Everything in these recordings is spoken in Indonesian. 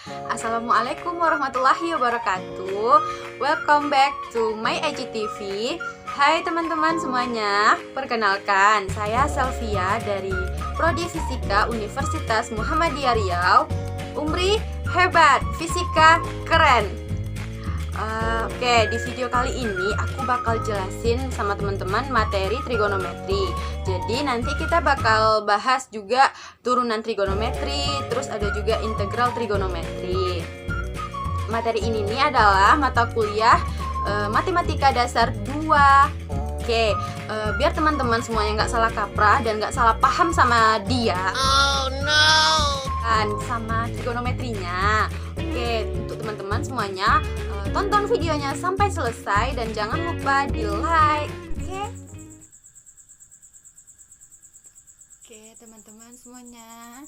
Assalamualaikum warahmatullahi wabarakatuh. Welcome back to my IGTV. Hai teman-teman semuanya, perkenalkan saya Selvia dari Prodi Fisika Universitas Muhammadiyah Riau. Umri hebat, fisika keren. Oke, di video kali ini aku bakal jelasin sama teman-teman materi trigonometri. Jadi nanti kita bakal bahas juga turunan trigonometri, terus ada juga integral trigonometri. Materi ini nih adalah mata kuliah matematika dasar 2. Oke, biar teman-teman semuanya nggak salah kaprah dan nggak salah paham sama dia. Oh no! Dan sama trigonometrinya. Oke, untuk teman-teman semuanya tonton videonya sampai selesai dan jangan lupa di like. Oke, teman-teman semuanya,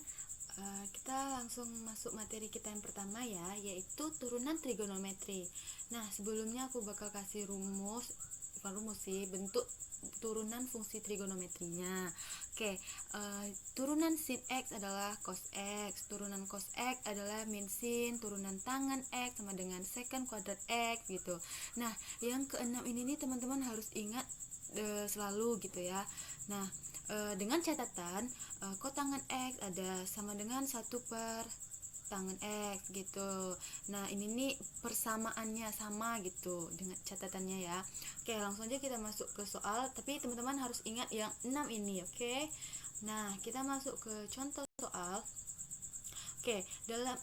kita langsung masuk materi kita yang pertama ya, yaitu turunan trigonometri. Nah, sebelumnya aku bakal kasih bukan rumus sih, bentuk turunan fungsi trigonometrinya. Oke, turunan sin X adalah cos X, turunan cos X adalah min sin, turunan tangan X sama dengan secant kuadrat X gitu. Nah, yang keenam ini nih teman-teman harus ingat selalu gitu ya. Nah, dengan catatan kotangan X ada sama dengan 1 per tangan X gitu. Nah, ini nih persamaannya sama gitu dengan catatannya ya. Oke, langsung aja kita masuk ke soal, tapi teman-teman harus ingat yang 6 ini, oke? Nah, kita masuk ke contoh soal. Oke, dalam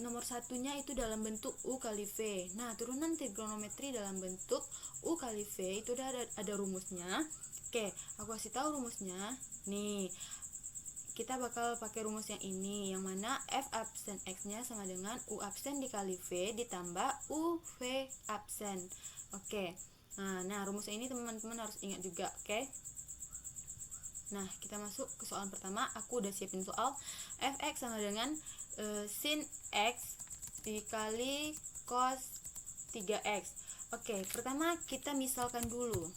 nomor satunya itu dalam bentuk U kali V. Nah, turunan trigonometri dalam bentuk U kali V itu ada rumusnya. Oke, aku kasih tahu rumusnya. Nih, kita bakal pakai rumus yang ini, yang mana F absen X-nya sama dengan U absen dikali V ditambah U V absen. Oke, nah rumusnya ini teman-teman harus ingat juga, oke? Nah, kita masuk ke soal pertama. Aku udah siapin soal. Fx sama dengan sin X dikali cos 3X. Oke, pertama kita misalkan dulu.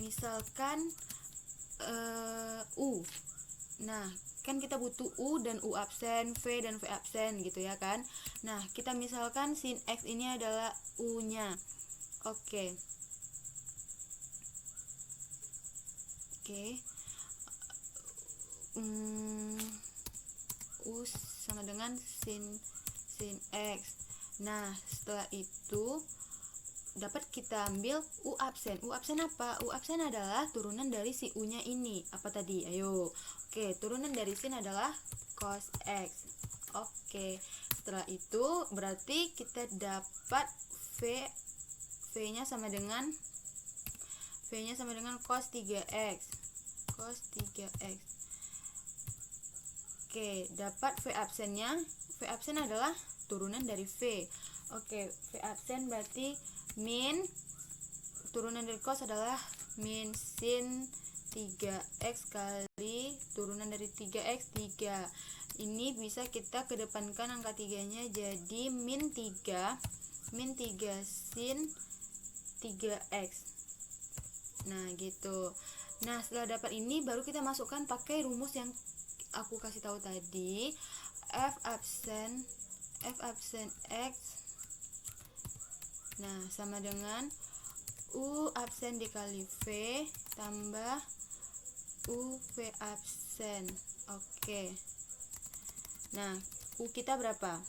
Misalkan U. Nah, kan kita butuh U dan U absen, V dan V absen gitu ya kan. Nah, kita misalkan sin X ini adalah U-nya. Oke. U sama dengan sin X. Nah, setelah itu dapat kita ambil U absen. U absen apa? U absen adalah turunan dari si U-nya ini. Apa tadi? Ayo. Oke, turunan dari sin adalah cos X. Oke. Setelah itu berarti kita dapat V-nya sama dengan cos 3X. Cos 3X. Oke, dapat V absennya. V absen adalah turunan dari V. Oke, V absen berarti min turunan dari cos adalah min sin 3x kali turunan dari 3x 3. Ini bisa kita kedepankan angka 3-nya jadi min 3 sin 3x. Nah, gitu. Nah, setelah dapat ini baru kita masukkan pakai rumus yang aku kasih tahu tadi. F absen X, nah, sama dengan U absen dikali V tambah U V absen. Oke. Nah, U kita berapa?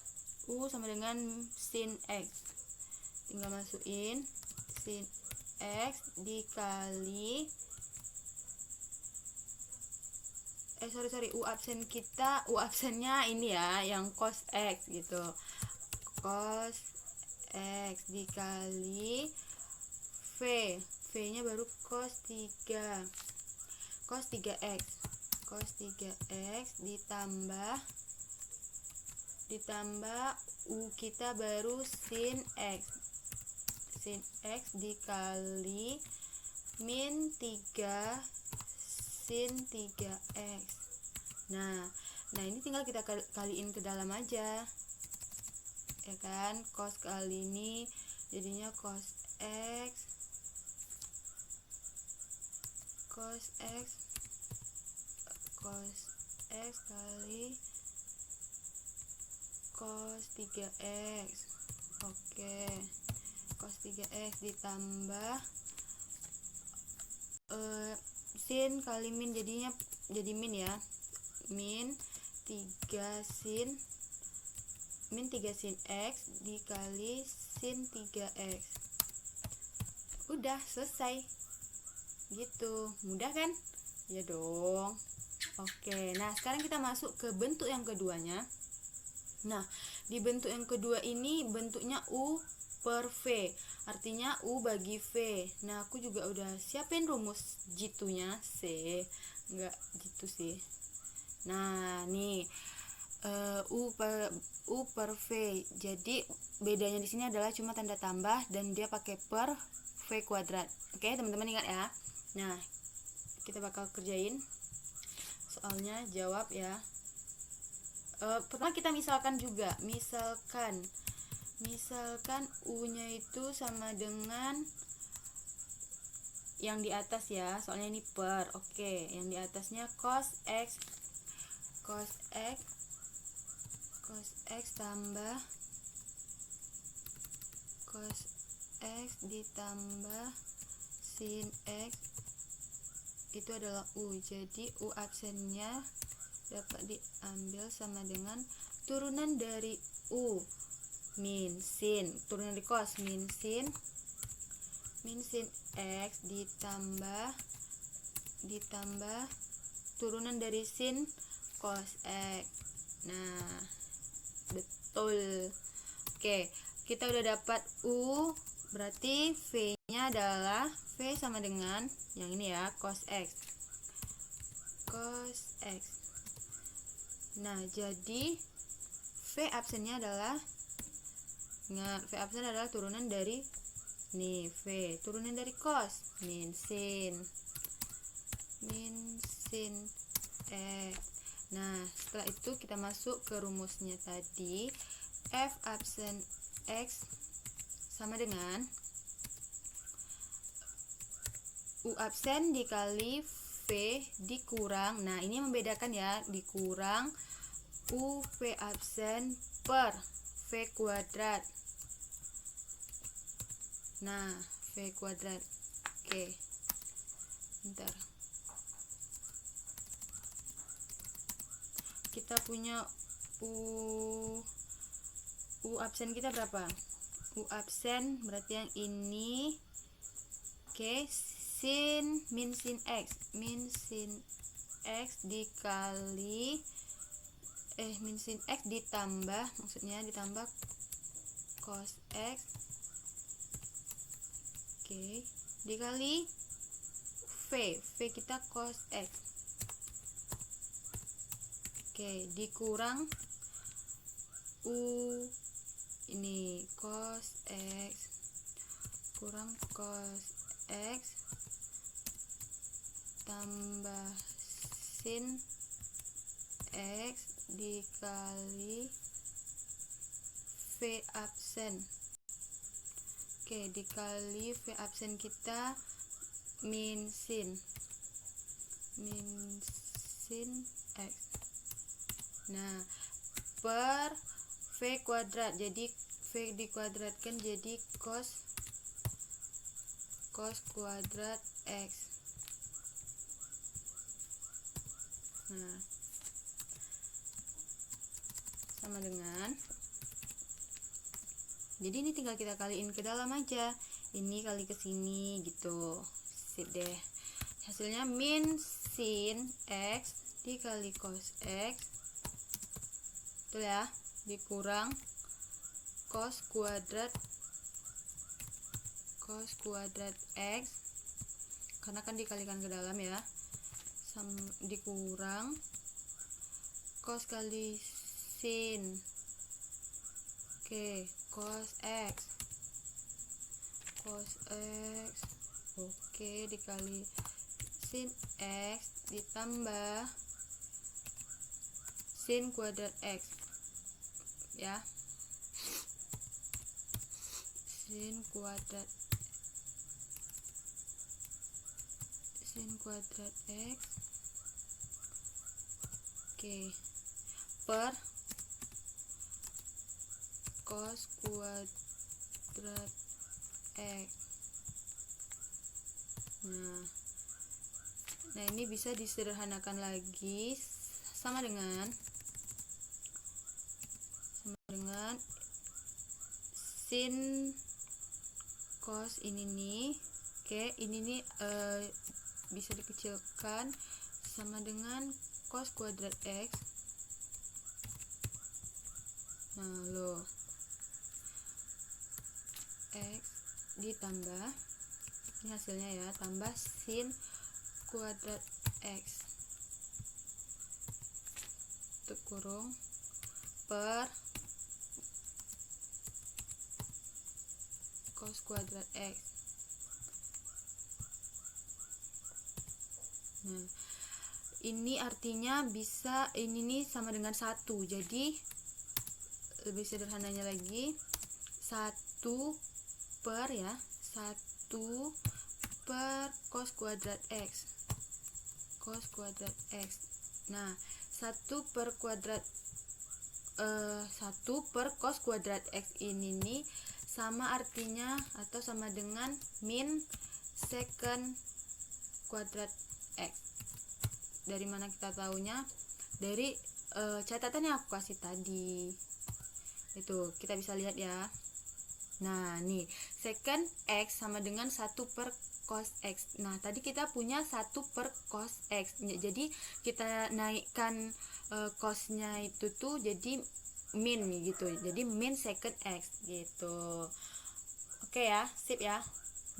U sama dengan sin X. Tinggal masukin sin X dikali U absennya ini ya, yang cos X gitu. Cos X dikali V-nya baru cos 3X ditambah U kita baru sin X dikali min 3 sin 3x. Nah ini tinggal kita kaliin ke dalam aja ya kan. Cos kali ini jadinya cos X kali cos 3x. Oke, cos 3x ditambah sin kali min, jadinya jadi min ya, min 3 sin x dikali sin 3x. Udah selesai gitu, mudah kan ya dong. Oke, nah sekarang kita masuk ke bentuk yang keduanya. Nah, di bentuk yang kedua ini bentuknya U per V, artinya U bagi V. Nah, aku juga udah siapin rumus G2-nya, enggak gitu sih. Nah, nih U per V. Jadi bedanya di sini adalah cuma tanda tambah dan dia pakai per V kuadrat. Oke, teman-teman ingat ya. Nah, kita bakal kerjain soalnya, jawab ya. Pertama kita misalkan juga, misalkan U-nya itu sama dengan yang di atas ya, soalnya ini per. Oke, yang di atasnya cos x tambah cos x ditambah sin x itu adalah U. Jadi U absennya dapat diambil sama dengan turunan dari U min sin, turunan dari cos min sin x ditambah turunan dari sin cos x. Nah, betul. Oke, kita udah dapat U, berarti V-nya adalah V sama dengan yang ini ya, cos x. Nah, jadi V absennya adalah, ingat, V absen adalah turunan dari nih, V turunan dari cos min sin x. Nah, setelah itu kita masuk ke rumusnya tadi. F absen x sama dengan U absen dikali V dikurang, nah ini membedakan ya, dikurang U V absen per V kuadrat. Nah, V kuadrat. Oke, bentar, kita punya U absen kita berapa? U absen berarti yang ini. Oke, min sin x dikali min sin x ditambah, maksudnya ditambah cos x. Oke, dikali V kita cos x. Oke, dikurang U ini cos x kurang cos x tambah sin x dikali V absen. Oke, dikali V absen kita min sin x. Nah, per V kuadrat, jadi V dikuadratkan jadi cos kuadrat x. Nah, sama dengan, jadi ini tinggal kita kaliin ke dalam aja, ini kali ke sini gitu, sip deh. Hasilnya min sin x dikali cos x, betul ya, dikurang cos kuadrat x, karena kan dikalikan ke dalam ya, dikurang cos kali sin. Oke, cos x. Oke, dikali sin x ditambah sin kuadrat x ya, sin kuadrat x. Oke, per cos kuadrat X. Nah ini bisa disederhanakan lagi sama dengan sin cos ini nih. Oke, ini nih bisa dikecilkan sama dengan cos kuadrat X. Nah lo X ditambah, ini hasilnya ya, tambah sin kuadrat X kurung per cos kuadrat X. Nah ini artinya bisa, ini nih sama dengan 1, jadi lebih sederhananya lagi 1 per ya 1 per cos kuadrat X, cos kuadrat X. Nah 1 per kuadrat 1 per cos kuadrat X ini nih sama artinya atau sama dengan min secant kuadrat X. Dari mana kita tahunya? Dari catatan yang aku kasih tadi. Itu kita bisa lihat ya. Nah nih secant X sama dengan 1 per cos X. Nah tadi kita punya 1 per cos X, jadi kita naikkan cosnya itu tuh jadi min gitu, jadi min secant X gitu. Oke ya, sip ya.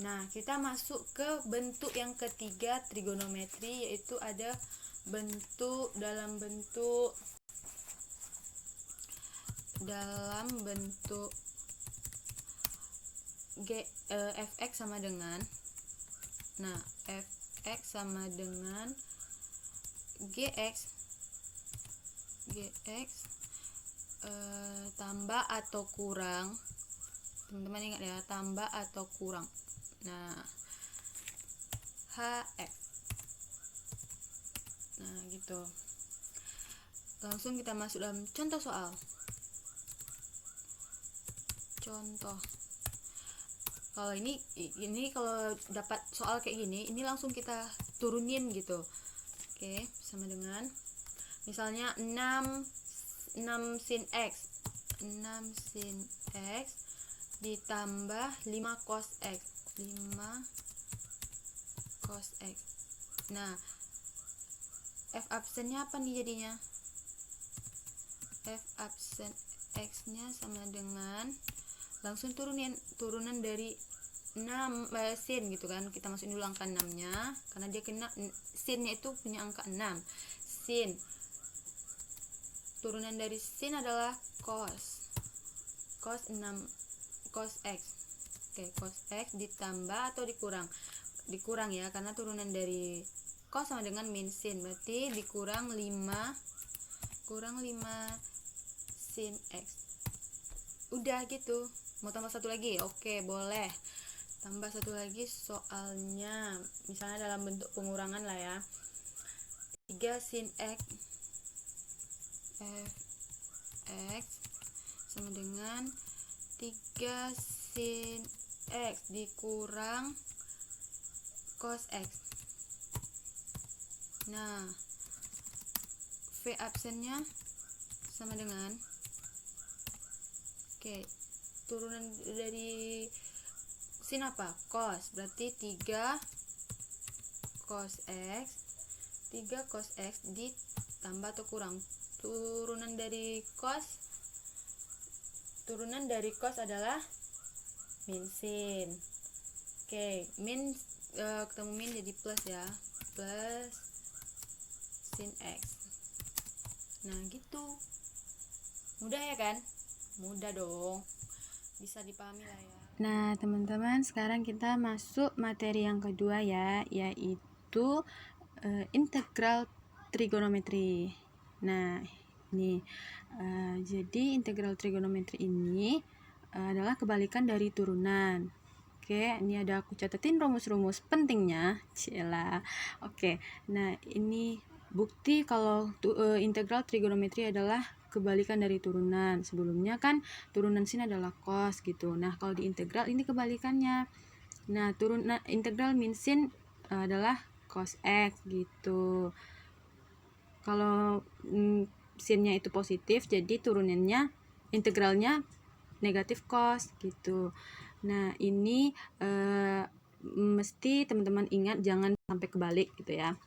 Nah kita masuk ke bentuk yang ketiga trigonometri, yaitu ada bentuk dalam bentuk fx sama dengan, nah fx sama dengan gx tambah atau kurang, teman-teman ingat ya, tambah atau kurang, nah hf. Nah gitu, langsung kita masuk dalam contoh soal. Contoh, kalau ini kalau dapat soal kayak gini, ini langsung kita turunin gitu. Oke, sama dengan misalnya 6 sin X, 6 sin X ditambah 5 cos X, 5 cos X. Nah f absennya apa nih jadinya? F absen X nya sama dengan, langsung turunan dari 6 sin gitu kan, kita masukin dulu angka 6 nya karena dia kena sinnya itu punya angka 6. Sin, turunan dari sin adalah cos 6 cos X. Oke, cos X ditambah atau dikurang ya, karena turunan dari cos sama dengan min sin, berarti dikurang 5 sin X. Udah gitu. Mau tambah satu lagi? Oke, boleh. Tambah satu lagi soalnya, misalnya dalam bentuk pengurangan lah ya. 3 sin X fx sama dengan 3 sin X dikurang cos X. Nah V absennya sama dengan, oke, turunan dari sin apa? Cos, berarti 3 cos X, 3 cos X ditambah atau kurang turunan dari cos adalah min sin. Oke, min ketemu min jadi plus ya, plus sin X. Nah gitu, mudah ya kan? Mudah dong, bisa dipahami lah ya. Nah teman-teman, sekarang kita masuk materi yang kedua ya, yaitu integral trigonometri. Nah ini jadi integral trigonometri ini adalah kebalikan dari turunan. Oke, ini ada aku catatin rumus-rumus pentingnya, cila. Oke, nah ini bukti kalau integral trigonometri adalah kebalikan dari turunan. Sebelumnya kan turunan sin adalah cos gitu. Nah, kalau di integral ini kebalikannya. Nah, integral min sin adalah cos x gitu. Kalau sinnya itu positif, jadi turunannya integralnya negatif cos gitu. Nah, ini mesti teman-teman ingat jangan sampai kebalik gitu ya.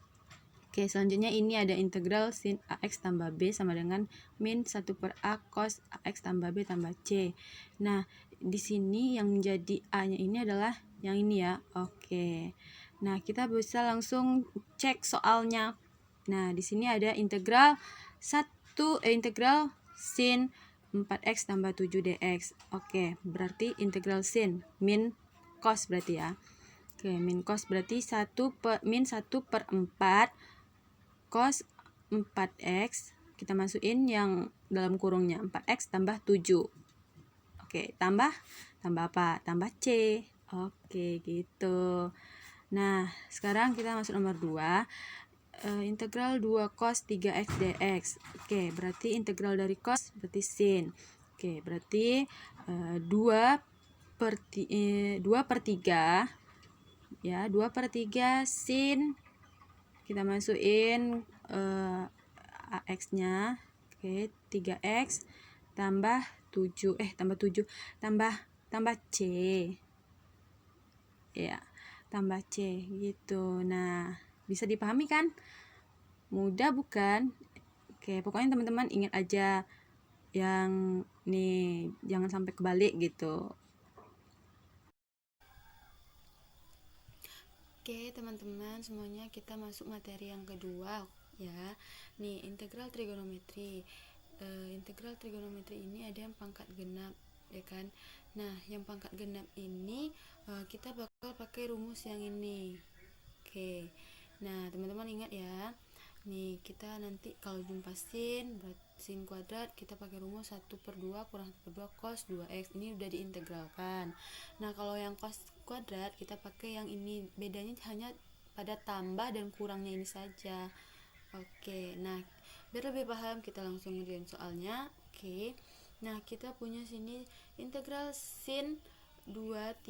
Oke, selanjutnya ini ada integral sin AX tambah B sama dengan min 1 per A cos AX tambah B tambah C. Nah, di sini yang menjadi A-nya ini adalah yang ini ya. Oke. Nah, kita bisa langsung cek soalnya. Nah, di sini ada integral integral sin 4x tambah 7 dx. Oke, berarti integral sin min cos berarti ya. Oke, min cos berarti min 1 per 4 cos 4x, kita masukin yang dalam kurungnya 4x tambah 7. Oke, tambah apa? Tambah C. Oke, gitu. Nah, sekarang kita masuk nomor 2. Integral 2 cos 3x dx. Oke, berarti integral dari cos berarti sin. Oke, berarti 2 per 3 ya, 2 per 3 sin, kita masukin AX-nya. Oke, 3X tambah 7 tambah C. Ya, tambah C gitu. Nah, bisa dipahami kan? Mudah bukan? Oke, pokoknya teman-teman ingat aja yang nih, jangan sampai kebalik gitu. Oke teman-teman, semuanya kita masuk materi yang kedua ya. Nih, integral trigonometri. Integral trigonometri ini ada yang pangkat genap ya kan. Nah, yang pangkat genap ini kita bakal pakai rumus yang ini. Oke. Nah, teman-teman ingat ya. Nih, kita nanti kalau jumpa sin kuadrat, kita pakai rumus 1 per 2 kurang 1 per 2 cos 2x. Ini udah diintegralkan. Nah, kalau yang cos kuadrat, kita pakai yang ini. Bedanya hanya pada tambah dan kurangnya ini saja. Oke, nah, biar lebih paham, kita langsung ngerjain soalnya. Oke. Nah, kita punya sini integral sin 3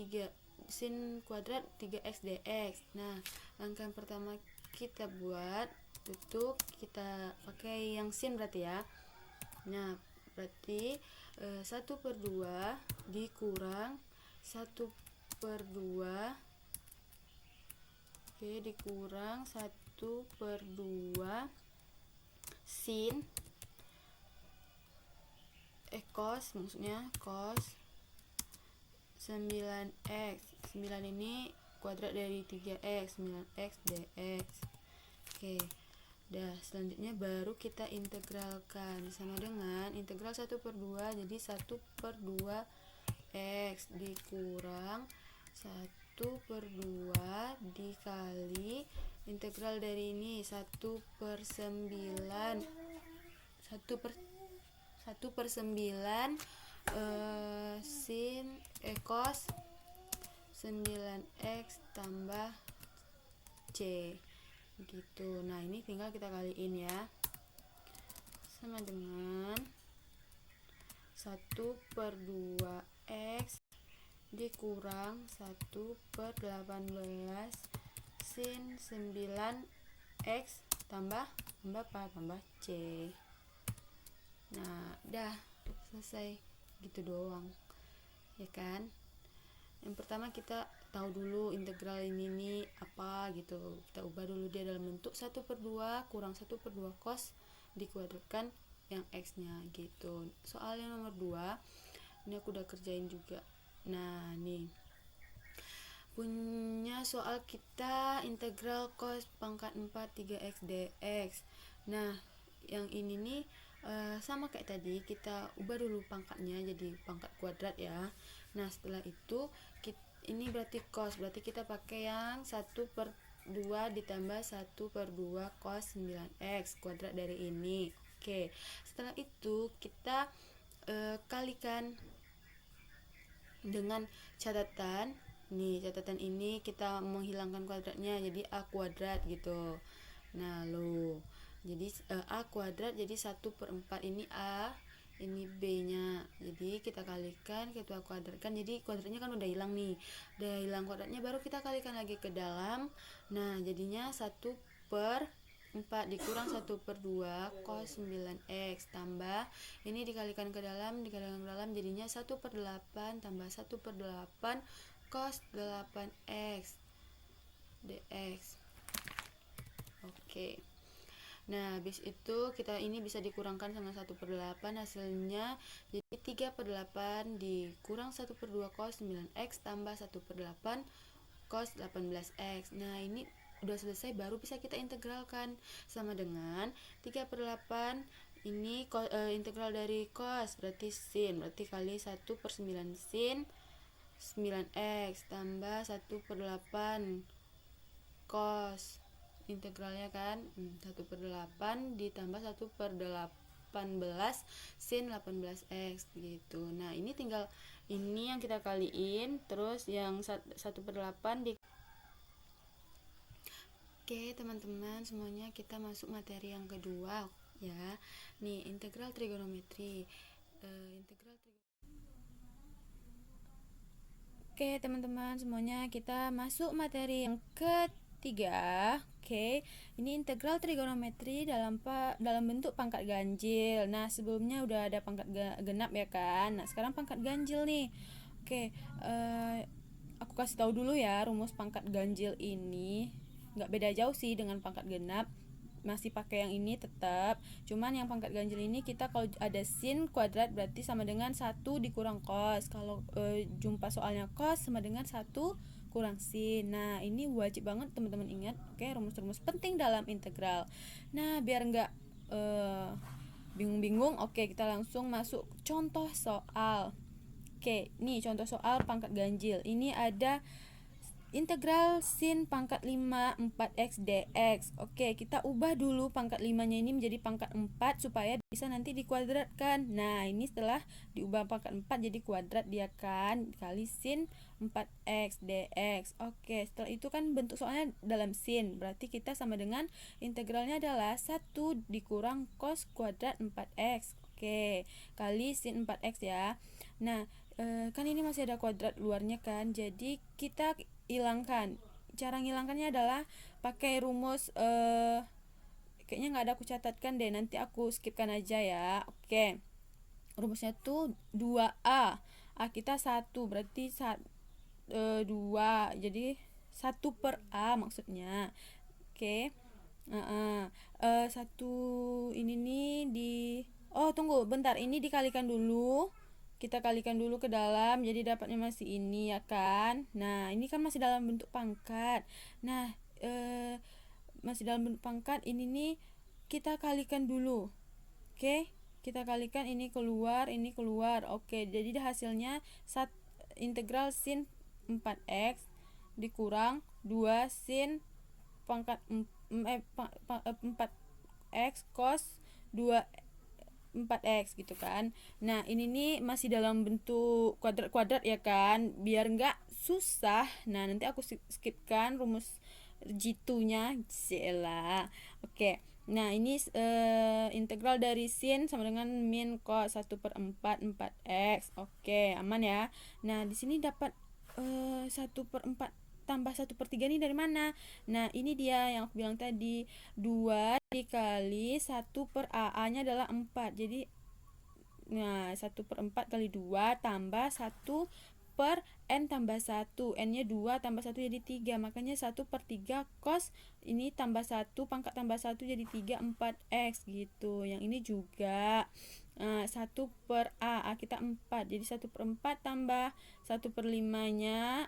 sin kuadrat 3x dx. Nah, langkah yang pertama kita buat tutup, kita pakai yang sin berarti ya. Nah, berarti 1 per 2 dikurang 1 per 2, oke, dikurang 1 per 2 sin cos, maksudnya cos 9x. 9 ini kuadrat dari 3x, 9x dx. Oke. Dah, selanjutnya baru kita integralkan sama dengan integral 1 per 2, jadi 1 per 2 x dikurang 1 per 2 dikali integral dari ini 1 per 9 sin cos 9x tambah C gitu. Nah, ini tinggal kita kaliin ya, sama dengan 1 per 2x dikurang 1 per 18 sin 9x tambah apa? Tambah C. Nah, dah selesai gitu doang ya kan. Yang pertama kita tahu dulu integral ini nih apa gitu. Kita ubah dulu dia dalam bentuk 1 per 2 kurang 1 per 2 cos dikuadratkan yang x nya gitu. Soal yang nomor 2 ini aku udah kerjain juga. Nah, nih punya soal kita integral cos pangkat 4 3x dx. Nah, yang ini nih sama kayak tadi, kita ubah dulu pangkatnya jadi pangkat kuadrat ya. Nah, setelah itu ini berarti cos, berarti kita pakai yang 1 per 2 ditambah 1 per 2 cos 9x kuadrat dari ini. Oke, setelah itu kita kalikan dengan catatan. Nih, catatan ini kita menghilangkan kuadratnya jadi a kuadrat gitu. Nah, lo Jadi A kuadrat jadi 1/4, ini A, ini B nya, jadi kita kalikan, kita kuadratkan, jadi kuadratnya kan udah hilang nih, udah hilang kuadratnya, baru kita kalikan lagi ke dalam. Nah jadinya 1/4 dikurang 1/2 cos 9x tambah ini dikalikan ke dalam jadinya 1/8 tambah 1/8 cos 8x dx. Oke. Nah, habis itu kita ini bisa dikurangkan sama 1/8, hasilnya jadi 3/8 dikurang 1/2 cos 9x tambah 1/8 cos 18x. Nah, ini udah selesai, baru bisa kita integralkan, sama dengan 3/8 ini integral dari cos berarti sin, berarti kali 1/9 sin 9x tambah 1/8 cos, integralnya kan 1/8 ditambah 1/18 sin 18x gitu. Nah ini tinggal ini yang kita kaliin, terus yang 1/8 di. Oke teman-teman semuanya, kita masuk materi yang kedua ya. Nih integral trigonometri. Oke teman-teman semuanya, kita masuk materi yang ketiga. Oke, ini integral trigonometri dalam bentuk pangkat ganjil. Nah sebelumnya udah ada pangkat genap ya kan. Nah sekarang pangkat ganjil nih. Oke, aku kasih tahu dulu ya rumus pangkat ganjil ini. Nggak beda jauh sih dengan pangkat genap, masih pakai yang ini tetap, cuman yang pangkat ganjil ini kita kalau ada sin kuadrat berarti sama dengan 1 dikurang cos. Kalau jumpa soalnya cos sama dengan 1 kurang sin. Nah ini wajib banget teman-teman ingat, oke, rumus-rumus penting dalam integral. Nah biar nggak bingung-bingung, oke kita langsung masuk contoh soal. Oke, nih contoh soal pangkat ganjil. Ini ada integral sin pangkat 5 4x dx. Oke, kita ubah dulu pangkat 5-nya ini menjadi pangkat 4 supaya bisa nanti dikuadratkan. Nah, ini setelah diubah pangkat 4 jadi kuadrat dia kan, dikali sin 4x dx. Oke, setelah itu kan bentuk soalnya dalam sin, berarti kita sama dengan integralnya adalah 1 dikurang cos kuadrat 4x. Oke, kali sin 4x ya. Nah, kan ini masih ada kuadrat luarnya kan, jadi kita hilangkan. Cara ngilangkannya adalah pakai rumus kayaknya nggak ada aku catatkan deh, nanti aku skipkan aja ya. Oke, rumusnya tuh 2a, a kita 1 berarti 2, jadi 1/a maksudnya. Oke, 1 ini nih tunggu bentar, ini dikalikan dulu, kita kalikan dulu ke dalam, jadi dapatnya masih ini ya kan. Nah ini kan masih dalam bentuk pangkat. Nah masih dalam bentuk pangkat, ini nih kita kalikan dulu. Oke, kita kalikan, ini keluar, ini keluar. Oke, jadi hasilnya integral sin 4x dikurang 2 sin pangkat 4x cos 2 4x gitu kan. Nah ini nih masih dalam bentuk kuadrat-kuadrat ya kan, biar nggak susah. Nah nanti aku skipkan rumus G2-nya, Cela. Oke, nah ini integral dari sin sama dengan min cos 1/4 4x. Oke, aman ya. Nah di sini dapat 1/4 tambah 1/3 nih dari mana? Nah ini dia yang aku bilang tadi, 2 dikali 1/a nya adalah 4, jadi nah 1/4 kali 2 tambah 1 per n tambah 1, n nya 2 tambah 1 jadi 3, makanya 1/3 cos ini tambah 1 pangkat tambah 1 jadi 3 4x gitu. Yang ini juga 1/a kita 4, jadi 1/4 tambah 1/5 nya.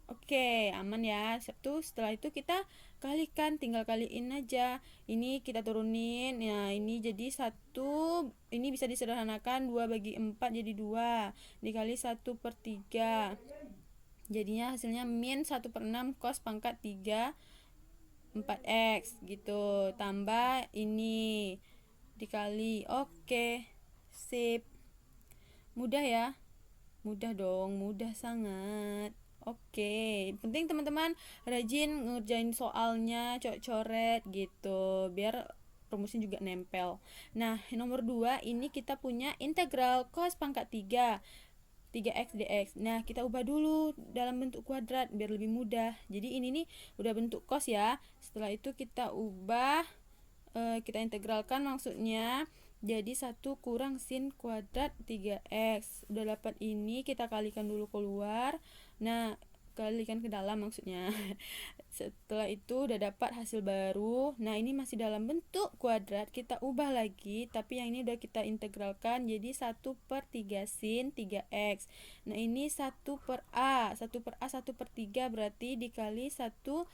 Oke, aman ya. Setelah itu kita kalikan, tinggal kaliin aja. Ini kita turunin. Nah, ini jadi 1, ini bisa disederhanakan, 2 bagi 4 jadi 2 dikali 1/3. Jadinya hasilnya min 1/6 cos pangkat 3 4x gitu. Tambah ini dikali. Oke. Sip. Mudah ya? Mudah dong, mudah sangat. Oke, penting teman-teman rajin ngerjain soalnya, coret-coret gitu, biar rumusnya juga nempel. Nah, nomor 2 ini kita punya integral cos pangkat 3x dx. Nah, kita ubah dulu dalam bentuk kuadrat biar lebih mudah. Jadi ini nih udah bentuk cos ya. Setelah itu kita ubah, kita integralkan maksudnya. Jadi 1 kurang sin kuadrat 3x. Udah dapat ini, kita kalikan dulu keluar. Nah, kalikan ke dalam maksudnya. Setelah itu udah dapat hasil baru. Nah, ini masih dalam bentuk kuadrat, kita ubah lagi, tapi yang ini udah kita integralkan jadi 1/3 sin 3x. Nah, ini 1/a 1/3 berarti dikali 1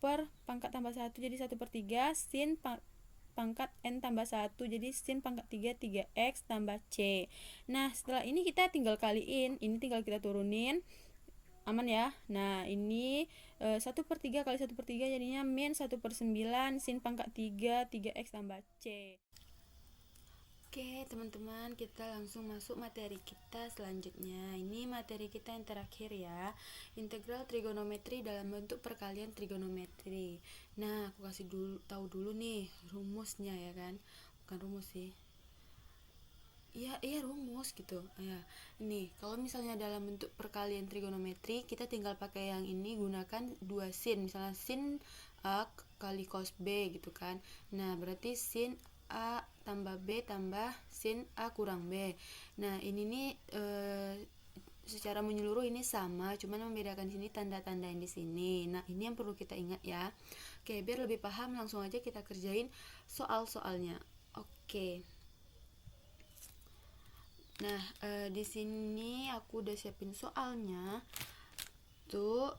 per pangkat tambah 1, jadi 1/3 sin pangkat n tambah 1, jadi sin pangkat 3 3x tambah c. Nah, setelah ini kita tinggal kaliin, ini tinggal kita turunin, aman ya. Nah, ini 1/3 kali 1/3 jadinya min 1/9 sin pangkat 3 3x tambah c. Oke teman-teman, kita langsung masuk materi kita selanjutnya. Ini materi kita yang terakhir ya, integral trigonometri dalam bentuk perkalian trigonometri. Nah, aku kasih tahu dulu nih rumusnya ya kan, bukan rumus sih, iya rumus gitu ya. Ini kalau misalnya dalam bentuk perkalian trigonometri, kita tinggal pakai yang ini, gunakan 2 sin, misalnya sin A kali cos B gitu kan. Nah, berarti sin A tambah B tambah sin A kurang B. Nah, ini nih secara menyeluruh ini sama, cuman membedakan sini tanda-tanda yang di sini. Nah, ini yang perlu kita ingat ya. Oke, biar lebih paham langsung aja kita kerjain soal-soalnya. Oke. Nah, di sini aku udah siapin soalnya. Tuh,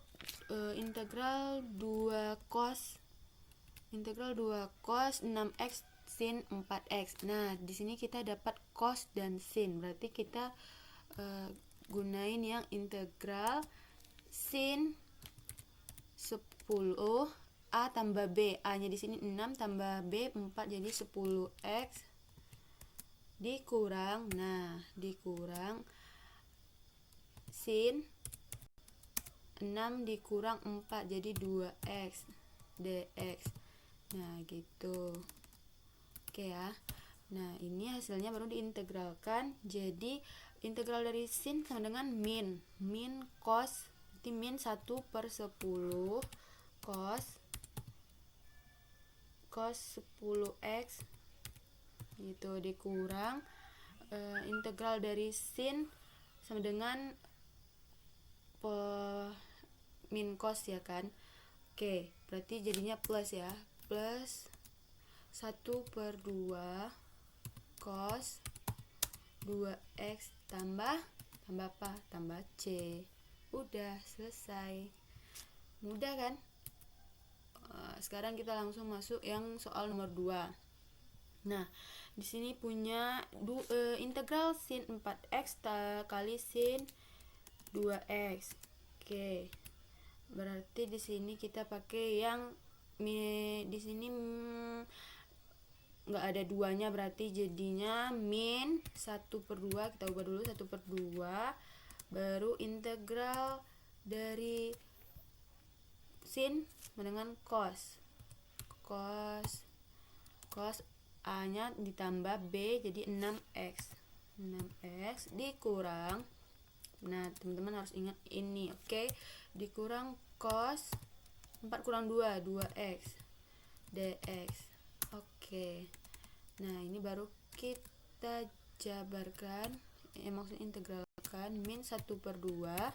integral 2 cos 6x sin 4x. Nah, di sini kita dapat cos dan sin. Berarti kita gunain yang integral sin 10 A tambah B. A-nya di sini 6 tambah B 4, jadi 10x dikurang sin 6 dikurang 4, jadi 2x dx. Nah, gitu. Oke ya. Nah, ini hasilnya baru diintegralkan. Jadi integral dari sin sama dengan min cos, berarti min 1/10 cos 10x gitu, dikurang integral dari sin sama dengan min cos ya kan. Oke, berarti jadinya plus ya, plus 1/2 cos 2x tambah apa? Tambah c. Udah selesai. Mudah kan? Sekarang kita langsung masuk yang soal nomor 2. Nah, di sini punya integral sin 4x kali sin 2x. Oke. Berarti di sini kita pakai yang di sini nggak ada duanya, berarti jadinya min 1/2. Kita ubah dulu 1/2, baru integral dari sin dengan cos A nya ditambah B, jadi 6x dikurang, nah teman-teman harus ingat ini, oke, dikurang cos 4 kurang 2 2x dx. Oke. Nah, ini baru kita jabarkan, maksudnya integralkan min 1/2.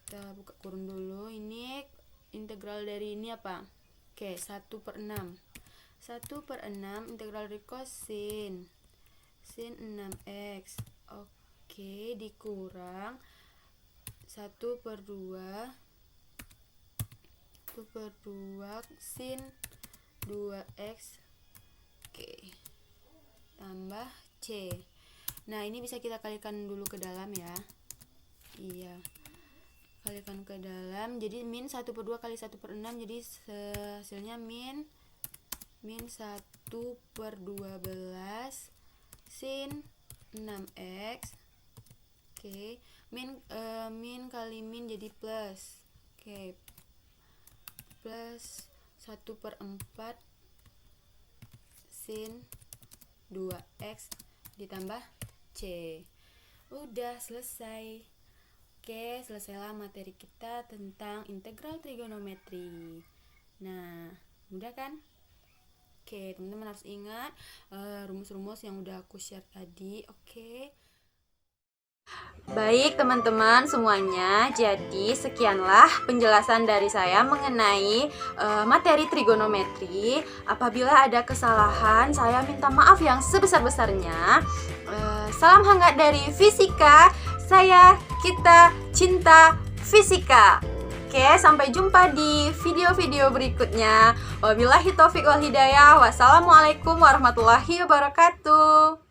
Kita buka kurung dulu. Ini integral dari ini apa? Oke, 1/6. 1/6 integral dari cosin 6x. Oke, dikurang 1/2 sin 2x. Oke, tambah c. Nah, ini bisa kita kalikan dulu ke dalam ya. Iya, kalikan ke dalam, jadi min 1/2 kali 1/6, jadi hasilnya min 1/12 sin 6x. Oke, min kali min jadi plus. Oke, plus 1/4 sin 2x ditambah C. Udah selesai. Oke, selesailah materi kita tentang integral trigonometri. Nah, mudah kan? Oke, teman-teman harus ingat rumus-rumus yang udah aku share tadi. Oke. Baik teman-teman semuanya, jadi sekianlah penjelasan dari saya mengenai materi trigonometri. Apabila ada kesalahan, saya minta maaf yang sebesar-besarnya. Salam hangat dari fisika, kita cinta fisika. Oke, sampai jumpa di video-video berikutnya. Wabillahi taufiq wal hidayah. Wassalamualaikum warahmatullahi wabarakatuh.